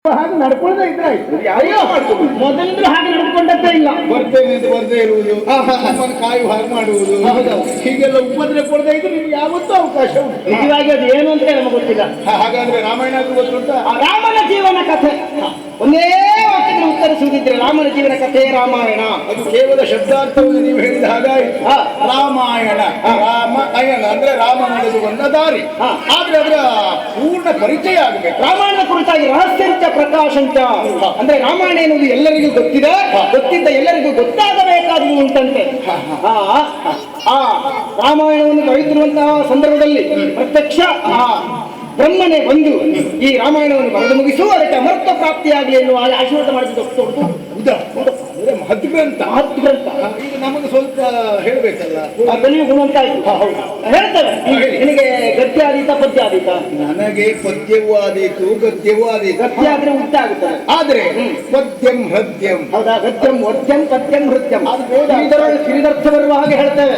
ಹಾಗೆ ನಡ್ಕೊಳ್ಳದೆ ಇದ್ರೆ ಆಯ್ತು. ಅಯ್ಯೋ ಮೊದಲಿಂದ ಹಾಗೆ ನಡ್ಕೊಂಡದ್ದೇ ಇಲ್ಲ. ಬರ್ತೇನೆ ಅಂತ ಬರ್ದೇ ಇರುವುದು, ನಮ್ಮನ್ನು ಕಾಯುವ ಹಾಗೆ ಮಾಡುವುದು, ಹೀಗೆಲ್ಲ ಉಪದ್ರ ಕೊಡದೇ ಇದ್ರೆ ನಿಮ್ಗೆ ಯಾವತ್ತೂ ಅವಕಾಶ ಉಂಟು. ನಿಜವಾಗಿ ಅದು ಏನು ಅಂತ ನಮಗೆ ಗೊತ್ತಿಲ್ಲ. ಹಾಗಾದ್ರೆ ರಾಮಾಯಣ ಅದು ಗೊತ್ತುಂಟ? ರಾಮನ ಜೀವನ ಕಥೆ ಒಂದೇ ವಾಕ್ಯದಲ್ಲಿ ಉತ್ತರಿಸುವುದಿದ್ರೆ ರಾಮನ ಜೀವನ ಕಥೆ ರಾಮಾಯಣ. ಅದು ಕೇವಲ ಶಬ್ದಾರ್ಥವನ್ನು ನೀವು ಹೇಳಿದ ಹಾಗಾಯ್ತು. ರಾಮಾಯಣ, ರಾಮ ಅಯನ ಅಂದ್ರೆ ರಾಮ ನಡೆದು ಬಂದ ದಾರಿ. ಆದ್ರೆ ಅದರ ಪೂರ್ಣ ಪರಿಚಯ ಆಗಬೇಕು. ರಾಮಾಯಣದ ಕುರಿತಾಗಿ ರಹಸ್ಯಂಚ ಪ್ರಕಾಶಂಚ ಅಂದ್ರೆ ರಾಮಾಯಣ ಎನ್ನುವುದು ಎಲ್ಲರಿಗೂ ಗೊತ್ತಿದೆ, ಗೊತ್ತಿದ್ದ ಎಲ್ಲರಿಗೂ ಗೊತ್ತಾಗಬೇಕಾದದ್ದು ಉಂಟಂತೆ. ಆ ರಾಮಾಯಣವನ್ನು ಕರೆಯುತ್ತಿರುವಂತಹ ಸಂದರ್ಭದಲ್ಲಿ ಪ್ರತ್ಯಕ್ಷ ಬ್ರಹ್ಮನೇ ಬಂದು ಈ ರಾಮಾಯಣವನ್ನು ಬರೆದು ಮುಗಿಸು, ಅದಕ್ಕೆ ಅಮರ್ಥ ಪ್ರಾಪ್ತಿಯಾಗಲಿ ಎನ್ನುವ ಆಶೀರ್ವಾದ ಮಾಡಿದ್ದು ಮಹದ್ಗ್ರಂಥ. ಈಗ ನಮಗೆ ಸ್ವಲ್ಪ ಹೇಳಬೇಕಲ್ಲ, ಅದನ್ನು ಗುಣವಂತ ಆಯ್ತು. ಹೇಳ್ತೇವೆ. ನಿನಗೆ ಗದ್ಯ ಆದೀತ ಪದ್ಯ ಆದೀತ? ನನಗೆ ಪದ್ಯವೂ ಆದೀತು ಗದ್ಯವೂ ಆದೀತು. ಗದ್ಯ ಆದ್ರೆ ಉದ್ದ ಆಗುತ್ತದೆ, ಆದ್ರೆ ಪದ್ಯಂ ಹೃದ್ಯಂ. ಹೌದಾ? ಗದ್ಯಂ ವದ್ಯಂ ಪದ್ಯಂ ಹೃದ್ಯಂ. ಅದು ಶ್ರೀಧರ್ಥ ಬರುವ ಹಾಗೆ ಹೇಳ್ತೇವೆ.